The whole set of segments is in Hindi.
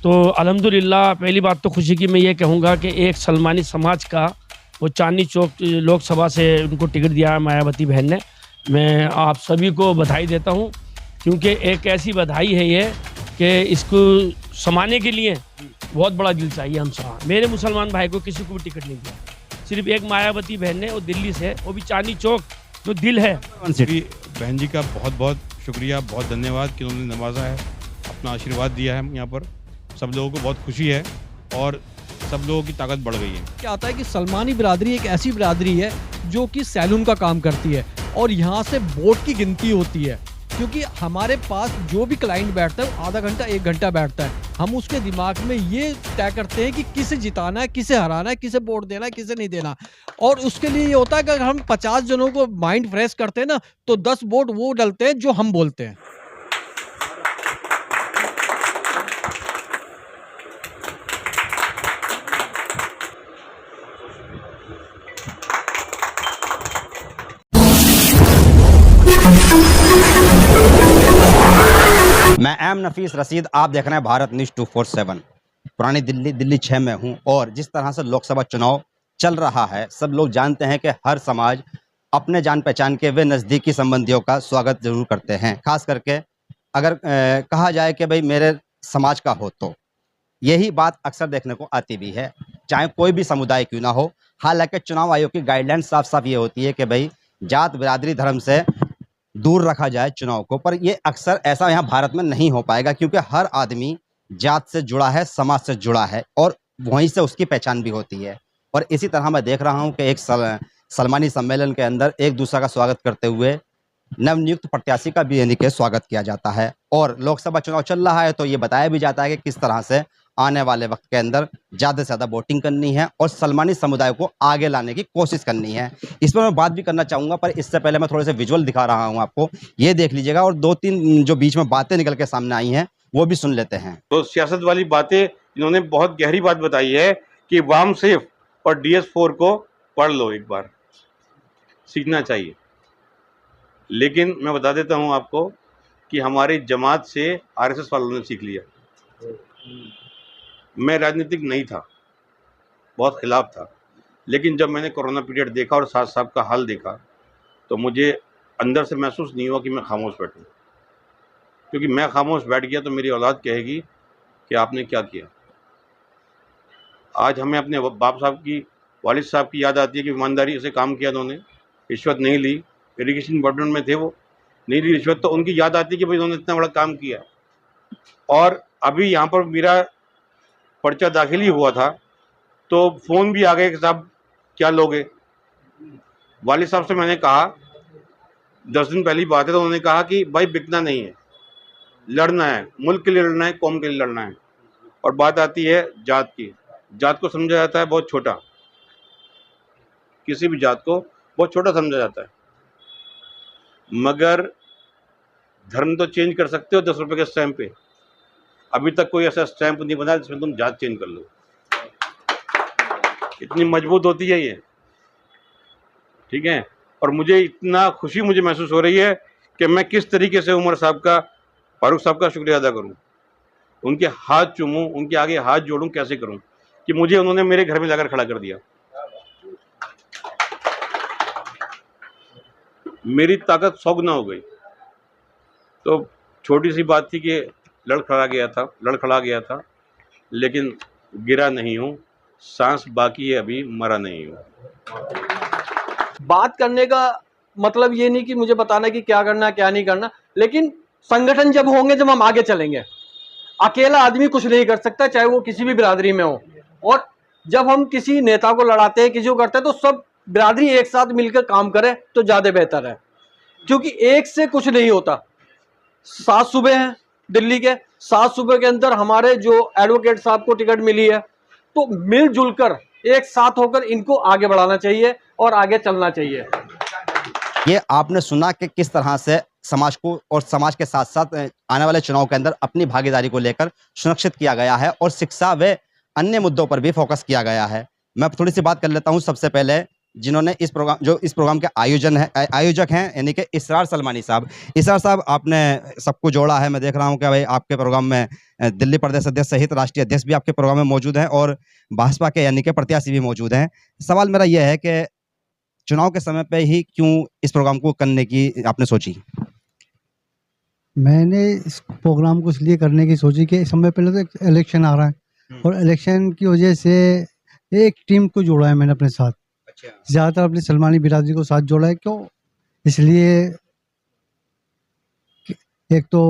तो अल्हम्दुलिल्लाह पहली बात तो खुशी की मैं ये कहूँगा कि एक सलमानी समाज का वो चांदनी चौक लोकसभा से उनको टिकट दिया है मायावती बहन ने। मैं आप सभी को बधाई देता हूँ, क्योंकि एक ऐसी बधाई है ये कि इसको समाने के लिए बहुत बड़ा दिल चाहिए हम सब। मेरे मुसलमान भाई को किसी को भी टिकट नहीं दिया, सिर्फ एक मायावती बहन ने, वो दिल्ली से, वो भी चांदनी चौक जो दिल है। बहन जी का बहुत बहुत शुक्रिया, बहुत धन्यवाद कि उन्होंने नवाजा है, अपना आशीर्वाद दिया है। यहाँ पर सब लोगों को बहुत खुशी है और सब लोगों की ताकत बढ़ गई है। क्या आता है कि सलमानी बिरादरी एक ऐसी बिरादरी है जो कि सैलून का काम करती है और यहाँ से वोट की गिनती होती है, क्योंकि हमारे पास जो भी क्लाइंट बैठता है वो आधा घंटा 1 घंटा बैठता है। हम उसके दिमाग में ये तय करते हैं कि किसे जिताना है, किसे हराना है, किसे वोट देना है, किसे नहीं देना। और उसके लिए ये होता है कि अगर हम 50 जनों को माइंड फ्रेश करते हैं ना, तो 10 वोट वो डलते हैं जो हम बोलते हैं। मैं एम नफीस रशीद, आप देख रहे हैं भारत न्यूज़ 247। पुरानी दिल्ली 6 में हूं और जिस तरह से लोकसभा चुनाव चल रहा है, सब लोग जानते हैं कि हर समाज अपने जान पहचान के वे नज़दीकी संबंधियों का स्वागत जरूर करते हैं। खास करके अगर कहा जाए कि भाई मेरे समाज का हो, तो यही बात अक्सर देखने को आती भी है, चाहे कोई भी समुदाय क्यों ना हो। हालांकि चुनाव आयोग की गाइडलाइन साफ साफ ये होती है कि भाई जात बिरादरी धर्म से दूर रखा जाए चुनाव को, पर ये अक्सर ऐसा यहाँ भारत में नहीं हो पाएगा, क्योंकि हर आदमी जात से जुड़ा है, समाज से जुड़ा है और वहीं से उसकी पहचान भी होती है। और इसी तरह मैं देख रहा हूँ कि एक सलमानी सम्मेलन के अंदर एक दूसरे का स्वागत करते हुए नवनियुक्त प्रत्याशी का भी यानी कि स्वागत किया जाता है। और लोकसभा चुनाव चल रहा है तो ये बताया भी जाता है कि किस तरह से आने वाले वक्त के अंदर ज़्यादा से ज़्यादा वोटिंग करनी है और सलमानी समुदाय को आगे लाने की कोशिश करनी है। इस पर मैं बात भी करना चाहूँगा, पर इससे पहले मैं थोड़े से विजुअल दिखा रहा हूँ आपको, ये देख लीजिएगा। और 2-3 जो बीच में बातें निकल के सामने आई हैं वो भी सुन लेते हैं। तो सियासत वाली बातें इन्होंने बहुत गहरी बात बताई है कि वाम सेफ और DS4 को पढ़ लो, एक बार सीखना चाहिए। लेकिन मैं बता देता हूँ आपको कि हमारी जमात से RSS वालों ने सीख लिया। मैं राजनीतिक नहीं था, बहुत खिलाफ था, लेकिन जब मैंने कोरोना पीरियड देखा और साथ साहब का हाल देखा तो मुझे अंदर से महसूस नहीं हुआ कि मैं खामोश बैठूं, क्योंकि मैं खामोश बैठ गया तो मेरी औलाद कहेगी कि आपने क्या किया। आज हमें अपने बाप साहब की, वालिद साहब की याद आती है कि ईमानदारी से काम किया उन्होंने, रिश्वत नहीं ली, इरीगेशन डिपार्टमेंट में थे, वो नहीं ली रिश्वत, तो उनकी याद आती है कि भाई उन्होंने इतना बड़ा काम किया। और अभी यहाँ पर मेरा पर्चा दाखिल ही हुआ था तो फ़ोन भी आ गए कि साहब क्या लोगे। वालिद साहब से मैंने कहा, 10 दिन पहली बात है, तो उन्होंने कहा कि भाई बिकना नहीं है, लड़ना है, मुल्क के लिए लड़ना है, कौम के लिए लड़ना है। और बात आती है जात की, जात को समझा जाता है बहुत छोटा, किसी भी जात को बहुत छोटा समझा जाता है, मगर धर्म तो चेंज कर सकते हो 10 रुपये के स्टैम्प पे। अभी तक कोई ऐसा स्टैम्प नहीं बना जिसमें तुम जात चेंज कर लो। इतनी मजबूत होती है ये, ठीक है। और मुझे इतना खुशी मुझे महसूस हो रही है कि मैं किस तरीके से उमर साहब का, फारूक साहब का शुक्रिया अदा करूं, उनके हाथ चूमूं, उनके आगे हाथ जोड़ूं, कैसे करूं कि मुझे उन्होंने मेरे घर में लाकर खड़ा कर दिया। मेरी ताकत 100 गुना हो गई। तो छोटी सी बात थी कि लड़खड़ा गया था, लेकिन गिरा नहीं हूँ, सांस बाकी है, अभी मरा नहीं हूँ। बात करने का मतलब ये नहीं कि मुझे बताना कि क्या करना क्या नहीं करना, लेकिन संगठन जब होंगे, जब हम आगे चलेंगे। अकेला आदमी कुछ नहीं कर सकता, चाहे वो किसी भी बिरादरी में हो। और जब हम किसी नेता को लड़ाते हैं, किसी को करते हैं, तो सब बिरादरी एक साथ मिलकर काम करे तो ज़्यादा बेहतर है, क्योंकि एक से कुछ नहीं होता। 7 सूबे हैं दिल्ली के, 7 सूबे के अंदर हमारे जो एडवोकेट साहब को टिकट मिली है, तो मिलजुल कर एक साथ होकर इनको आगे बढ़ाना चाहिए और आगे चलना चाहिए। ये आपने सुना कि किस तरह से समाज को और समाज के साथ साथ आने वाले चुनाव के अंदर अपनी भागीदारी को लेकर सुनिश्चित किया गया है और शिक्षा व अन्य मुद्दों पर भी फोकस किया गया है। मैं थोड़ी सी बात कर लेता हूं। सबसे पहले जिन्होंने इस प्रोग्राम के आयोजक हैं, यानी कि इसरार सलमानी साहब। इसरार साहब, आपने सबको जोड़ा है। मैं देख रहा हूँ कि भाई आपके प्रोग्राम में दिल्ली प्रदेश अध्यक्ष सहित राष्ट्रीय अध्यक्ष भी आपके प्रोग्राम में मौजूद हैं और भाजपा के यानी कि प्रत्याशी भी मौजूद हैं। सवाल मेरा यह है कि चुनाव के समय पे ही क्यों इस प्रोग्राम को करने की आपने सोची? मैंने इस प्रोग्राम को इसलिए करने की सोची कि इस समय पहले तो एक इलेक्शन आ रहा है और इलेक्शन की वजह से एक टीम को जोड़ा है मैंने अपने साथ। अच्छा। ज़्यादातर अपनी सलमानी बिरादरी को साथ जोड़ा है। क्यों? इसलिए एक तो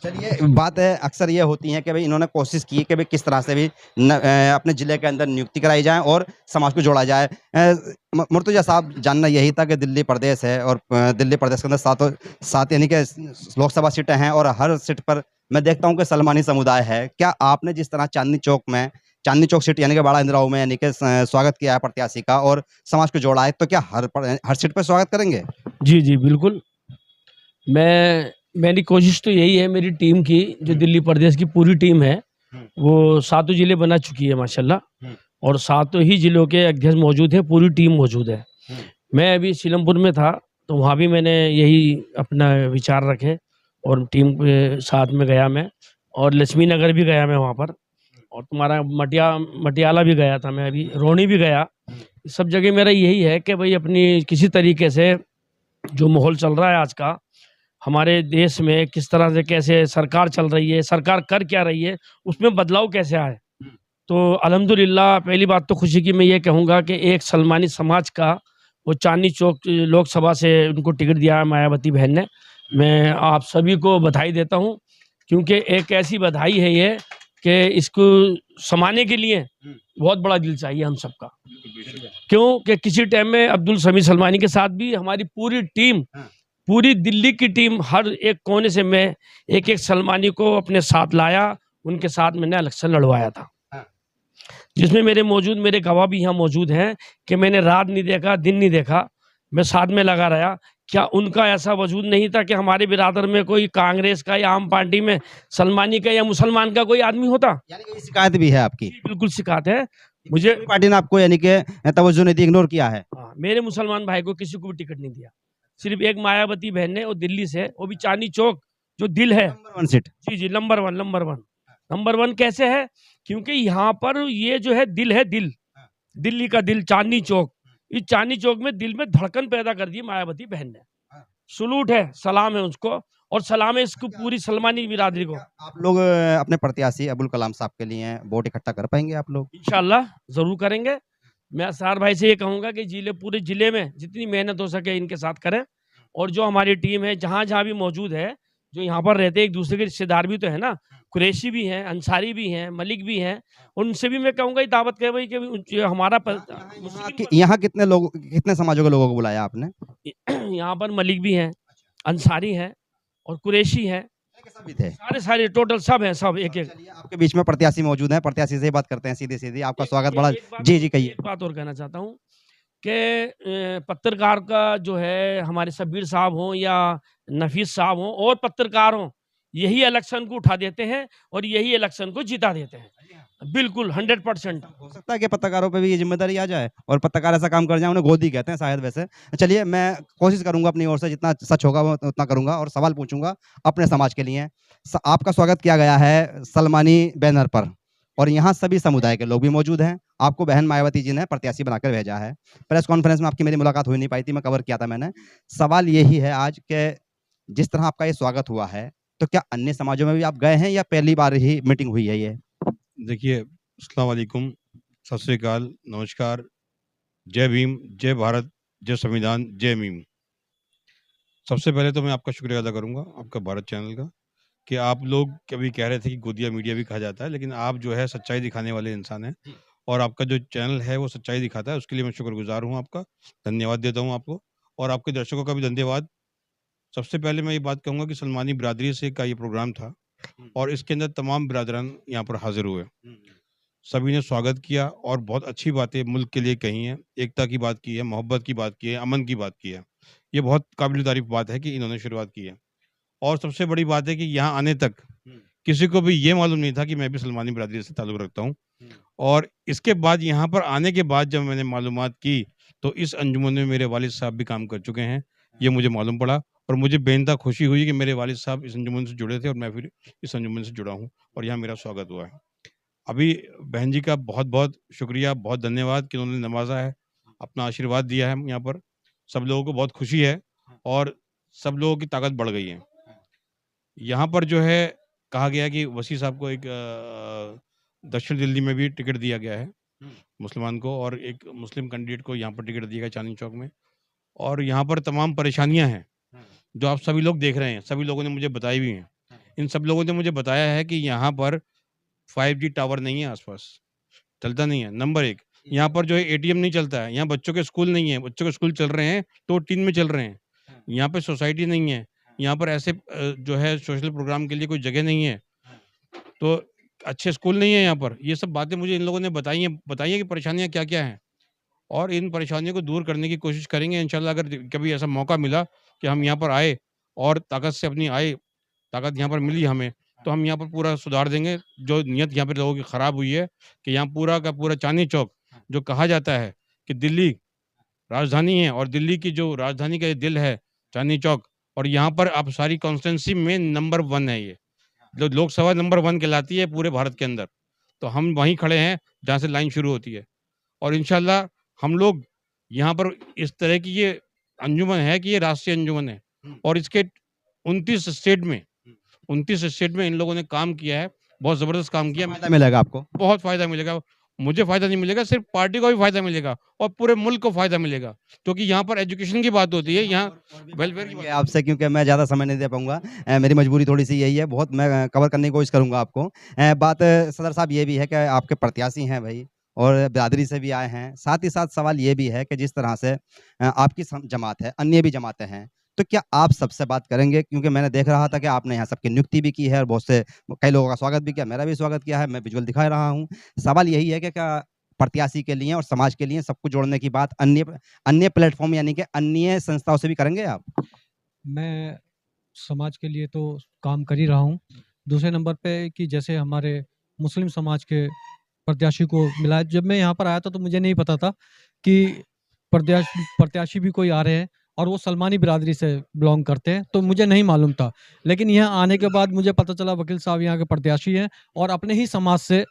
चलिए, बात है अक्सर ये होती है कि भाई इन्होंने कोशिश की कि भाई किस तरह से भी अपने ज़िले के अंदर नियुक्ति कराई जाए और समाज को जोड़ा जाए। मुर्तजा साहब, जानना यही था कि दिल्ली प्रदेश है और दिल्ली प्रदेश के अंदर सात यानी कि लोकसभा सीटें हैं और हर सीट पर मैं देखता हूँ कि सलमानी समुदाय है। क्या आपने जिस तरह चांदनी चौक सीट यानी कि बाड़ा इंदिराओं में यानी कि स्वागत किया है प्रत्याशी का और समाज को जोड़ा है, तो क्या हर सीट पर स्वागत करेंगे? जी जी बिल्कुल। मेरी कोशिश तो यही है, मेरी टीम की, जो दिल्ली प्रदेश की पूरी टीम है वो 7 जिले बना चुकी है माशाल्लाह, और 7 ही जिलों के अध्यक्ष मौजूद हैं, पूरी टीम मौजूद है। मैं अभी सीलमपुर में था तो वहाँ भी मैंने यही अपना विचार रखे और टीम के साथ में गया मैं, और लक्ष्मी नगर भी गया मैं वहाँ पर, और तुम्हारा मटियाला भी गया था मैं, अभी रोहनी भी गया। सब जगह मेरा यही है कि भाई अपनी किसी तरीके से जो माहौल चल रहा है आज का हमारे देश में, किस तरह से कैसे सरकार चल रही है, सरकार कर क्या रही है, उसमें बदलाव कैसे आए। तो अल्हम्दुलिल्लाह, पहली बात तो खुशी की मैं ये कहूँगा कि एक सलमानी समाज का वो चांदनी चौक लोकसभा से उनको टिकट दिया है मायावती बहन ने। मैं आप सभी को बधाई देता हूँ, क्योंकि एक ऐसी बधाई है ये कि इसको समाने के लिए बहुत बड़ा दिल चाहिए हम सबका। क्यों कि किसी टाइम में अब्दुल समी सलमानी के साथ भी हमारी पूरी टीम, पूरी दिल्ली की टीम, हर एक कोने से मैं एक सलमानी को अपने साथ लाया, उनके साथ मैंने इलेक्शन लड़वाया था, जिसमें मेरे गवाह भी यहाँ मौजूद हैं कि मैंने रात नहीं देखा, दिन नहीं देखा, मैं साथ में लगा रहा। क्या उनका ऐसा वजूद नहीं था कि हमारे बिरादर में कोई कांग्रेस का या आम पार्टी में सलमानी का या मुसलमान का कोई आदमी होता? यानी कि शिकायत भी है आपकी? बिल्कुल शिकायत है मुझे। पार्टी ने आपको यानी कि तवज्जो नहीं दी, इग्नोर किया है? हाँ, मेरे मुसलमान भाई को किसी को भी टिकट नहीं दिया, सिर्फ एक मायावती बहन ने, वो दिल्ली से, वो भी चांदनी चौक जो दिल है, नंबर 1 सीट। जी जी, नंबर वन कैसे है? क्योंकि यहाँ पर ये जो है दिल है, दिल्ली का दिल, चांदनी चौक। इस चांदनी चौक में दिल में धड़कन पैदा कर दी मायावती बहन ने। सलूट है, सलाम है उसको, और सलाम है इसको पूरी सलमानी बिरादरी को। आप लोग अपने प्रत्याशी अबुल कलाम साहब के लिए वोट इकट्ठा कर पाएंगे आप लोग? इंशाल्लाह जरूर करेंगे। मैं असार भाई से ये कहूँगा कि पूरे जिले में जितनी मेहनत हो सके इनके साथ करें, और जो हमारी टीम है जहाँ जहाँ भी मौजूद है, जो यहाँ पर रहते हैं, एक दूसरे के रिश्तेदार भी तो है ना, कुरैशी भी हैं, अंसारी भी हैं, मलिक भी हैं, उनसे भी मैं कहूँगा दावत करें भाई कि हमारा यहाँ कितने समाजों के लोगों को बुलाया आपने? यहाँ पर मलिक भी हैं, अंसारी हैं और कुरैशी हैं, सभी थे, सारे टोटल सब हैं, सब एक। आपके बीच में प्रत्याशी मौजूद हैं, प्रत्याशी से ही बात करते हैं सीधी। आपका स्वागत बड़ा। जी जी, कहिए। एक बात और कहना चाहता हूँ कि पत्रकार का जो है, हमारे शब्बीर साहब हों या नफीस साहब हों और पत्रकार हों, यही इलेक्शन को उठा देते हैं और यही इलेक्शन को जिता देते हैं। बिल्कुल 100%। हो सकता है कि पत्रकारों पे भी ये जिम्मेदारी आ जाए और पत्रकार ऐसा काम कर जाए, उन्हें गोदी कहते हैं शायद। वैसे चलिए, मैं कोशिश करूंगा अपनी ओर से, जितना सच होगा वो उतना करूंगा और सवाल पूछूंगा अपने समाज के लिए। आपका स्वागत किया गया है सलमानी बैनर पर और यहाँ सभी समुदाय के लोग भी मौजूद हैं। आपको बहन मायावती जी ने प्रत्याशी बनाकर भेजा है। प्रेस कॉन्फ्रेंस में आपकी मेरी मुलाकात हो नहीं पाई थी, मैं कवर किया था मैंने। सवाल यही है आज के, जिस तरह आपका ये स्वागत हुआ है, तो क्या अन्य समाजों में भी आप गए हैं या पहली बार ही मीटिंग हुई है ये? देखिए, अस्सलाम वालेकुम, सत श्री अकाल, नमस्कार, जय भीम, जय भारत, जय संविधान, जय मीम। सबसे पहले तो मैं आपका शुक्रिया अदा करूंगा, आपका भारत चैनल का, कि आप लोग कभी कह रहे थे कि गोदिया मीडिया भी कहा जाता है, लेकिन आप जो है सच्चाई दिखाने वाले इंसान हैं और आपका जो चैनल है वो सच्चाई दिखाता है। उसके लिए मैं शुक्रगुजार हूँ, आपका धन्यवाद देता हूँ आपको, और आपके दर्शकों का भी धन्यवाद। सबसे पहले मैं ये बात कहूँगा कि सलमानी बिरादरी से का ये प्रोग्राम था और इसके अंदर तमाम बिरादरान यहाँ पर हाजिर हुए। सभी ने स्वागत किया और बहुत अच्छी बातें मुल्क के लिए कही हैं, एकता की बात की है, मोहब्बत की बात की है, अमन की बात की है। ये बहुत काबिल तारीफ बात है कि इन्होंने शुरुआत की है। और सबसे बड़ी बात है कि यहाँ आने तक किसी को भी ये मालूम नहीं था कि मैं भी सलमानी बिरादरी से ताल्लुक़ रखता हूँ। और इसके बाद यहाँ पर आने के बाद जब मैंने मालूमात की, तो इस अंजुमन में मेरे वालिद साहब भी काम कर चुके हैं, ये मुझे मालूम पड़ा और मुझे बेइंतहा खुशी हुई कि मेरे वालिद साहब इस अंजुमन से जुड़े थे और मैं फिर इस अंजुमन से जुड़ा हूँ और यहाँ मेरा स्वागत हुआ है। अभी बहन जी का बहुत-बहुत शुक्रिया, बहुत धन्यवाद कि उन्होंने नवाज़ा है, अपना आशीर्वाद दिया है यहाँ पर। सब लोगों को बहुत खुशी है और सब लोगों की ताकत बढ़ गई है। यहाँ पर जो है कहा गया कि वसी साहब को एक दक्षिण दिल्ली में भी टिकट दिया गया है मुसलमान को, और एक मुस्लिम कैंडिडेट को यहाँ पर टिकट दिया गया चांदनी चौक में। और यहाँ पर तमाम परेशानियाँ हैं जो आप सभी लोग देख रहे हैं, सभी लोगों ने मुझे बताई भी हैं। इन सब लोगों ने मुझे बताया है कि यहाँ पर 5G टावर नहीं है आसपास, चलता नहीं है। नंबर 1, यहाँ पर जो है एटीएम नहीं चलता है, यहाँ बच्चों के स्कूल नहीं है, बच्चों के स्कूल चल रहे हैं तो टीन में चल रहे हैं। यहाँ पे सोसाइटी नहीं है, यहाँ पर ऐसे जो है सोशल प्रोग्राम के लिए कोई जगह नहीं है, तो अच्छे स्कूल नहीं है यहाँ पर। ये सब बातें मुझे इन लोगों ने बताई हैं कि परेशानियाँ क्या-क्या हैं और इन परेशानियों को दूर करने की कोशिश करेंगे इंशाल्लाह। अगर कभी ऐसा मौका मिला कि हम यहाँ पर आए और ताकत से अपनी आए, ताकत यहाँ पर मिली हमें, तो हम यहाँ पर पूरा सुधार देंगे। जो नीयत यहाँ पे लोगों की ख़राब हुई है कि यहाँ पूरा का पूरा चांदनी चौक, जो कहा जाता है कि दिल्ली राजधानी है और दिल्ली की जो राजधानी का ये दिल है चांदनी चौक, और यहाँ पर अब सारी कॉन्स्टिट्यूंसी में नंबर 1 है ये। जो लोकसभा नंबर 1 कहलाती है पूरे भारत के अंदर, तो हम वहीं खड़े हैं जहाँ से लाइन शुरू होती है। और इंशाल्लाह हम लोग यहाँ पर इस तरह की ये अंजुमन है कि ये राष्ट्रीय अंजुमन है और इसके 29 स्टेट में इन लोगों ने काम किया है, बहुत ज़बरदस्त काम किया है। फ़ायदा मिलेगा आपको? बहुत फ़ायदा मिलेगा। मुझे फ़ायदा नहीं मिलेगा, सिर्फ़ पार्टी को भी फ़ायदा मिलेगा और पूरे मुल्क को फ़ायदा मिलेगा, क्योंकि यहाँ पर एजुकेशन की बात होती है, यहाँ वेलफेयर की ये आपसे क्योंकि मैं ज़्यादा समय नहीं दे पाऊँगा, मेरी मजबूरी थोड़ी-सी यही है, बहुत मैं कवर करने की कोशिश करूँगा आपको। बात सदर साहब ये भी है कि आपके प्रत्याशी हैं भई और बिरादरी से भी आए हैं। साथ ही साथ सवाल ये भी है कि जिस तरह से आपकी जमात है, अन्य भी जमातें हैं, तो क्या आप सबसे बात करेंगे? क्योंकि मैंने देख रहा था कि आपने यहाँ सबकी नियुक्ति भी की है और बहुत से कई लोगों का स्वागत भी किया, मेरा भी स्वागत किया है, मैं विजुअल दिखा रहा हूँ। सवाल यही है कि क्या प्रत्याशी के लिए और समाज के लिए सबको जोड़ने की बात अन्य प्लेटफ़ॉर्म यानी कि अन्य संस्थाओं से भी करेंगे आप? मैं समाज के लिए तो काम कर ही रहा हूँ। दूसरे नंबर पे कि जैसे हमारे मुस्लिम समाज के प्रत्याशी को मिला है। जब मैं यहाँ पर आया था तो मुझे नहीं पता था कि प्रत्याशी भी कोई आ रहे हैं और वो सलमानी बिरादरी से बिलॉन्ग करते हैं, तो मुझे नहीं मालूम था। लेकिन यहाँ आने के बाद मुझे पता चला वकील साहब यहाँ के प्रत्याशी हैं और अपने ही समाज से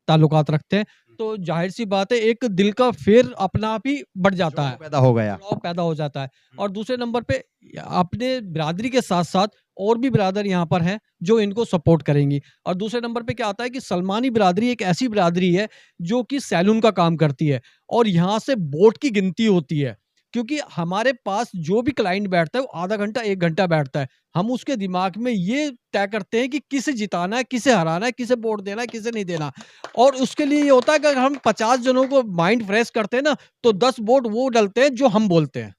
ताल्लुकात रखते हैं। तो ज़ाहिर-सी बात है, एक दिल का फेर अपना आप ही बढ़ जाता है। पैदा हो गया। जुड़ाव पैदा हो जाता है। और दूसरे नंबर पे अपने बिरादरी के साथ-साथ और भी बिरादर यहाँ पर हैं जो इनको सपोर्ट करेंगी। और दूसरे नंबर पे क्या आता है कि सलमानी बिरादरी एक ऐसी बिरादरी है जो कि सैलून का काम करती है और यहाँ से वोट की गिनती होती है। क्योंकि हमारे पास जो भी क्लाइंट बैठता है वो आधा घंटा 1 घंटा बैठता है। हम उसके दिमाग में ये तय करते हैं कि किसे जिताना है, किसे हराना है, किसे वोट देना है, किसे नहीं देना। और उसके लिए ये होता है कि अगर हम 50 जनों को माइंड फ्रेश करते हैं ना, तो 10 वोट वो डलते हैं जो हम बोलते हैं।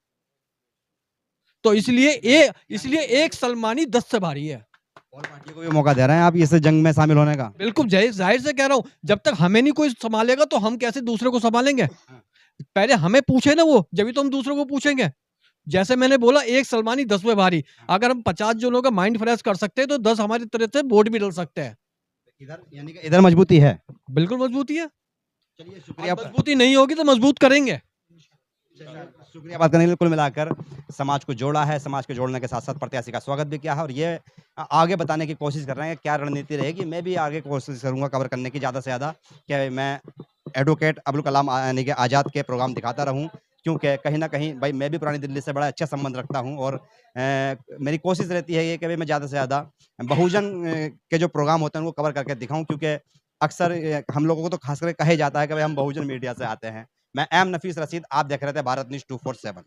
तो इसलिए एक सलमानी 10 से भारी है। और पार्टी को भी मौका दे रहे हैं आप इस जंग में शामिल होने का? बिल्कुल ज़ाहिर से कह रहा हूँ, जब तक हमें नहीं कोई सँभालेगा तो हम कैसे दूसरे को सँभालेंगे? पहले हमें पूछे ना वो, जभी तो हम दूसरों को पूछेंगे। जैसे मैंने बोला, एक सलमानी 10 में भारी। अगर हम 50 जनों का माइंड फ्रेश कर सकते हैं तो 10 हमारी तरफ से वोट भी डल सकते हैं। इधर यानी कि इधर मजबूती है। बिल्कुल मजबूती है। चलिए शुक्रिया। मजबूती नहीं होगी तो मजबूत करेंगे। शुक्रिया बात करने के लिए। कुल मिलाकर समाज को जोड़ा है, समाज को जोड़ने के साथ साथ प्रत्याशी का स्वागत भी किया है और ये आगे बताने की कोशिश कर रहे हैं क्या रणनीति रहेगी। मैं भी आगे कोशिश करूंगा कवर करने की ज़्यादा से ज़्यादा, कि मैं एडवोकेट अब्दुल कलाम यानी कि आज़ाद के प्रोग्राम दिखाता रहूं, क्योंकि कहीं ना कहीं भाई मैं भी पुरानी दिल्ली से बड़ा अच्छा संबंध रखता हूं और मेरी कोशिश रहती है ये कि भाई मैं ज़्यादा से ज़्यादा बहुजन के जो प्रोग्राम होते हैं उनको कवर करके दिखाऊं, क्योंकि अक्सर हम लोगों को तो खास करके कहे जाता है कि भाई हम बहुजन मीडिया से आते हैं। मैं एम नफीस रशीद, आप देख रहे थे भारत न्यूज़ 247।